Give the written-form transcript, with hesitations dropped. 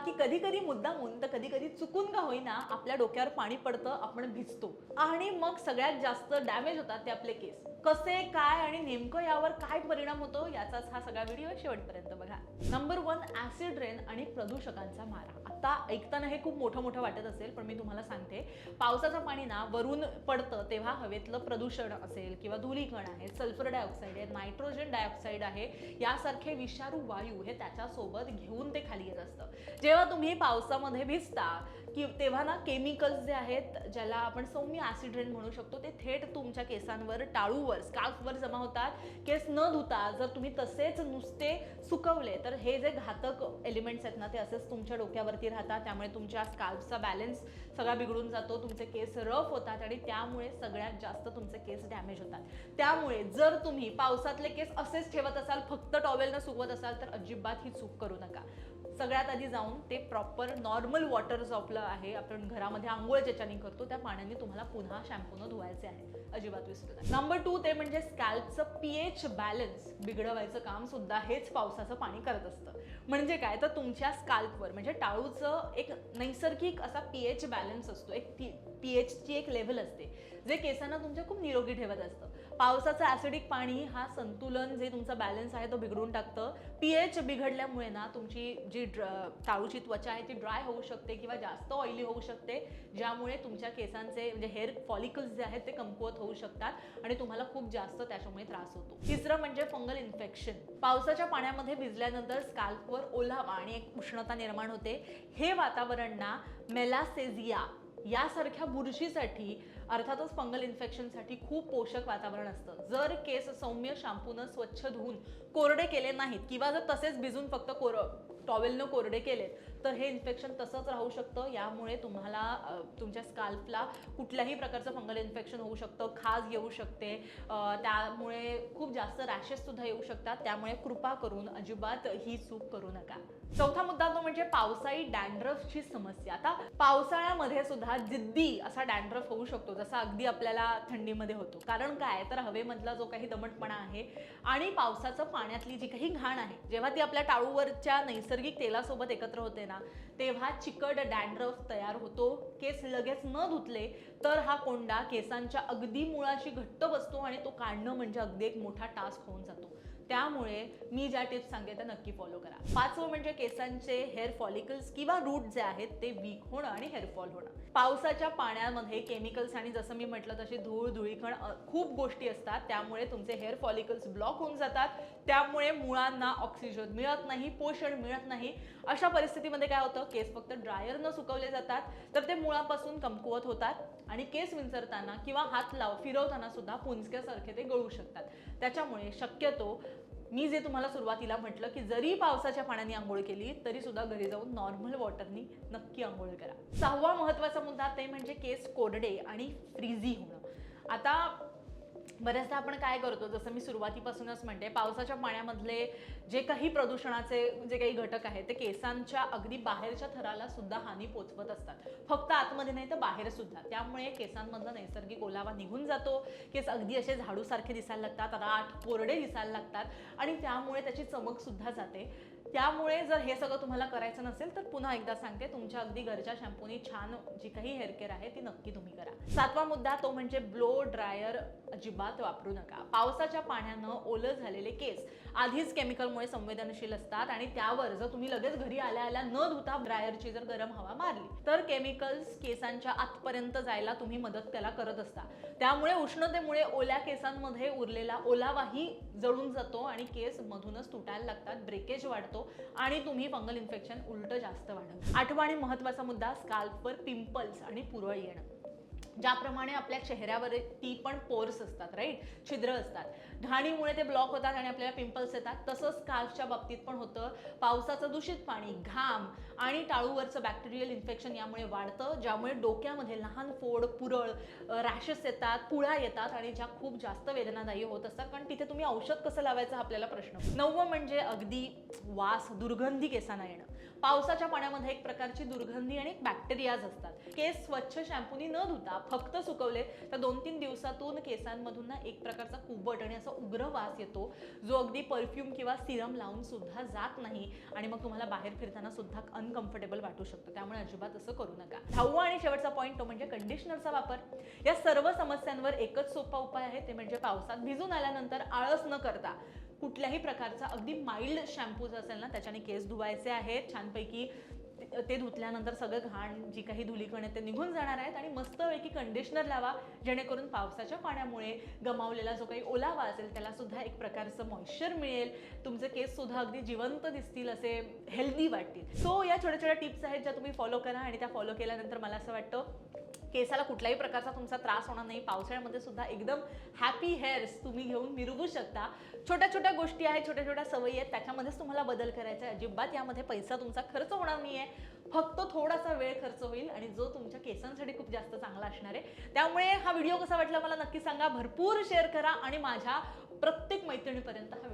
की कधी कधी मुद्दामून तर कधी कधी चुकून का होईना आपल्या डोक्यावर पाणी पडतं, आपण भिजतो आणि मग सगळ्यात जास्त डॅमेज होतात ते आपले केस. कसे काय आणि नेमकं यावर काय परिणाम होतो याचाच हा सगळा व्हिडिओ शेवटपर्यंत बघा. नंबर 1, ऍसिड रेन आणि प्रदूषकांचा मारा. आता ऐकताना हे खूप मोठं मोठं वाटत असेल, पण मी तुम्हाला सांगते, पावसाचं पाणी ना वरून पडतं तेव्हा हवेतलं प्रदूषण असेल किंवा धुलीकण आहे, सल्फर डायऑक्साईड आहे, नायट्रोजन डायऑक्साईड आहे, यासारखे विषारू वायू हे त्याच्यासोबत घेऊन ते खाली येत असतं. जेव्हा तुम्ही पावसामध्ये भिजता की तेव्हा ना केमिकल्स जे आहेत, ज्याला आपण सौम्य ऍसिड रेन म्हणू शकतो, ते थेट तुमच्या केसांवर, टाळूवर, स्कार्फवर जमा होतात. केस न धुता जर तुम्ही तसेच नुसते सुकवले तर हे जे घातक एलिमेंट्स आहेत ना ते असेच तुमच्या डोक्यावरती राहतात. त्यामुळे तुमच्या स्काल्पचा बॅलन्स सगळा बिघडून जातो, तुमचे केस रफ होतात आणि त्यामुळे सगळ्यात जास्त तुमचे केस डॅमेज होतात. त्यामुळे जर तुम्ही पावसातले केस असेच ठेवत असाल, फक्त टॉवेलनं सुकवत असाल, तर अजिबात ही चूक करू नका. सगळ्यात आधी जाऊन ते प्रॉपर नॉर्मल वॉटर जो आपलं आहे, आपण घरामध्ये आंघोळ ज्याच्याने करतो त्या पाण्याने तुम्हाला पुन्हा शॅम्पूनं धुवायचे आहे, अजिबात विसरू नका. नंबर 2 ते म्हणजे स्कॅल्पचं पीएच बॅलन्स बिघडवायचं काम सुद्धा हेच पावसाचं पाणी करत असतं. म्हणजे काय तर तुमच्या स्कॅल्पवर म्हणजे टाळूचं एक नैसर्गिक असा पीएच बॅलन्स असतो, एक पीएचची एक लेव्हल असते जे केसांना तुमच्या खूप निरोगी ठेवत असतं. पावसाचं ऍसिडिक पाणी हा संतुलन जे तुमचा बॅलन्स आहे तो बिघडून टाकतं. पीएच बिघडल्यामुळे ना तुमची जी टाळूची त्वचा आहे ती ड्राय होऊ शकते किंवा जास्त ऑइली होऊ शकते, ज्यामुळे तुमच्या केसांचे म्हणजे हेअर फॉलिकल्स जे आहेत ते कमकुवत होऊ शकतात आणि तुम्हाला खूप जास्त त्याच्यामुळे त्रास होतो. तिसरं म्हणजे फंगल इन्फेक्शन. पावसाच्या पाण्यामध्ये भिजल्यानंतर स्कॅल्पवर ओलावा आणि एक उष्णता निर्माण होते. हे वातावरण ना मेलासेझिया यासारख्या बुरशीसाठी, अर्थातच फंगल इन्फेक्शनसाठी खूप पोषक वातावरण असतं. जर केस सौम्य शॅम्पूनं स्वच्छ धुवून कोरडे केले नाहीत किंवा जर तसेच भिजून फक्त टॉवेलनं कोरडे केलेत तर हे इन्फेक्शन तसंच राहू शकतं. यामुळे तुम्हाला तुमच्या स्काल्पला कुठल्याही प्रकारचं फंगल इन्फेक्शन होऊ शकतं, खाज येऊ शकते, त्यामुळे खूप जास्त रॅशेस सुद्धा येऊ शकतात. त्यामुळे कृपा करून अजिबात ही चूक करू नका. चौथा मुद्दा तो म्हणजे पावसाळी डॅन्ड्रफची समस्या. आता पावसाळ्यामध्ये सुद्धा जिद्दी असा डॅन्ड्रफ होऊ शकतो, जसा अगदी आपल्याला थंडीमध्ये होतो. कारण काय तर हवेमधला जो काही दमटपणा आहे आणि पावसाचं पाण्यातली जी काही घाण आहे, जेव्हा ती आपल्या टाळूवरच्या नैसर्गिक तेलासोबत एकत्र होते ना, तेव्हा चिकट डॅन्ड्रफ तयार होतो. केस लगेच न धुतले तर हा कोंडा केसांच्या अगदी मुळाशी घट्ट बसतो आणि तो काढणं म्हणजे अगदी एक मोठा टास्क होऊन जातो. त्यामुळे मी ज्या टिप्स सांगते त्या नक्की फॉलो करा. 5वं म्हणजे केसांचे हेअर फॉलिकल्स किंवा रूट जे आहेत ते वीक होणं आणि हेअरफॉल होणं. पावसाच्या पाण्यामध्ये केमिकल्स आणि जसं मी म्हटलं तशी धूळकण खूप गोष्टी असतात, त्यामुळे तुमचे हेअर फॉलिकल्स ब्लॉक होऊन जातात. त्यामुळे मुळांना ऑक्सिजन मिळत नाही, पोषण मिळत नाही. अशा परिस्थितीमध्ये काय होतं, केस फक्त ड्रायरनं सुकवले जातात तर ते मुळापासून कमकुवत होतात आणि केस विंचरताना किंवा हात फिरवताना सुद्धा पुंजक्यासारखे ते गळू शकतात. त्याच्यामुळे शक्यतो मी जे तुम्हाला सुरुवातीला म्हटलं की जरी पावसाच्या पाण्याने आंघोळ केली तरी सुद्धा घरी जाऊन नॉर्मल वॉटरनी नक्की आंघोळ करा. 6वा महत्त्वाचा मुद्दा ते म्हणजे केस कोरडे आणि फ्रीझी होणं. आता बऱ्याचदा आपण काय करतो, जसं मी सुरुवातीपासूनच म्हणते, पावसाच्या पाण्यामधले जे काही प्रदूषणाचे जे काही घटक आहेत ते केसांच्या अगदी बाहेरच्या थराला सुद्धा हानी पोचवत असतात, फक्त आतमध्ये नाही तर बाहेर सुद्धा. त्यामुळे केसांमधला नैसर्गिक ओलावा निघून जातो, केस अगदी असे झाडूसारखे दिसायला लागतात, राठ कोरडे दिसायला लागतात आणि त्यामुळे त्याची चमक सुद्धा जाते. त्यामुळे जर हे सगळं तुम्हाला करायचं नसेल तर पुन्हा एकदा सांगते, तुमच्या अगदी घरच्या शॅम्पूनी छान जी काही हेअर केअर आहे ती नक्की तुम्ही करा. 7वा मुद्दा तो म्हणजे ब्लो ड्रायर अजिबात वापरू नका. पावसाच्या पाण्यानं ओलं झालेले केस आधीच केमिकलमुळे संवेदनशील असतात आणि त्यावर जर तुम्ही लगेच घरी आल्या आल्या न धुता ड्रायरची जर गरम हवा मारली तर केमिकल्स केसांच्या आतपर्यंत जायला तुम्ही मदत त्याला करत असता. त्यामुळे उष्णतेमुळे ओल्या केसांमध्ये उरलेला ओलावाही जळून जातो आणि केस मधूनच तुटायला लागतात, ब्रेकेज वाढतो आणि तुम्ही फंगल इन्फेक्शन उलट जास्त वाढवतं. 8वा आणि महत्त्वाचा मुद्दा स्कॅल्पवर पिंपल्स आणि पुरळ येणं. ज्याप्रमाणे आपल्या चेहऱ्यावरती पण पोर्स असतात, राईट, छिद्र असतात, घाणीमुळे ते ब्लॉक होतात आणि आपल्याला पिंपल्स येतात, तसंच स्काल्पच्या बाबतीत पण होतं. पावसाचं दूषित पाणी, घाम आणि टाळूवरचं बॅक्टेरियल इन्फेक्शन यामुळे वाढतं, ज्यामुळे डोक्यामध्ये लहान फोड, पुरळ, रॅशेस येतात, पुळ्या येतात आणि ज्या खूप जास्त वेदनादायी होत असतात. कारण तिथे तुम्ही औषध कसं लावायचं आपल्याला प्रश्न. 9वं म्हणजे अगदी वास, दुर्गंधी केसांना येणं. पावसाच्या पाण्यामध्ये एक प्रकारची दुर्गंधी आणि बॅक्टेरियाज असतात. केस स्वच्छ शॅम्पूनी न धुता फक्त सुकवले तर 2-3 दिवसातून केसांमधून ना एक प्रकारचा कुबट आणि असा उग्र वास येतो, जो अगदी परफ्यूम किंवा सिरम लावून सुद्धा जात नाही आणि मग तुम्हाला बाहेर फिरताना सुद्धा अनकम्फर्टेबल वाटू शकतं. त्यामुळे अजिबात असं करू नका. 10वा आणि शेवटचा पॉईंट तो म्हणजे कंडिशनरचा वापर. या सर्व समस्यांवर एकच सोपा उपाय आहे, ते म्हणजे पावसात भिजून आल्यानंतर आळस न करता कुठल्याही प्रकारचा अगदी माइल्ड शॅम्पू जो असेल ना त्याच्याने केस धुवायचे आहेत. छानपैकी ते धुतल्यानंतर सगळं घाण जी काही धुलीकण आहे ते निघून जाणार आहेत आणि मस्तपैकी कंडिशनर लावा, जेणेकरून पावसाच्या पाण्यामुळे गमावलेला जो काही ओलावा असेल त्याला सुद्धा एक प्रकारचं मॉइश्चर मिळेल. तुमचे केस सुद्धा अगदी जिवंत दिसतील, असे हेल्दी वाटतील. सो या छोट्या छोट्या टिप्स आहेत ज्या तुम्ही फॉलो करा आणि त्या फॉलो केल्यानंतर मला असं वाटतं केसाला कुठल्याही प्रकारचा तुमचा त्रास होणार नाही. पावसाळ्यामध्ये सुद्धा एकदम हॅपी हेअर्स तुम्ही घेऊन मिरवू शकता. छोट्या छोट्या गोष्टी आहेत, छोट्या छोट्या सवयी आहेत, त्याच्यामध्येच तुम्हाला बदल करायचा आहे. अजिबात यामध्ये पैसा तुमचा खर्च होणार नाहीये, फक्त थोडासा वेळ खर्च होईल आणि जो तुमच्या केसांसाठी खूप जास्त चांगला असणार आहे. त्यामुळे हा व्हिडिओ कसा वाटला मला नक्की सांगा, भरपूर शेअर करा आणि माझ्या प्रत्येक मैत्रिणीपर्यंत हा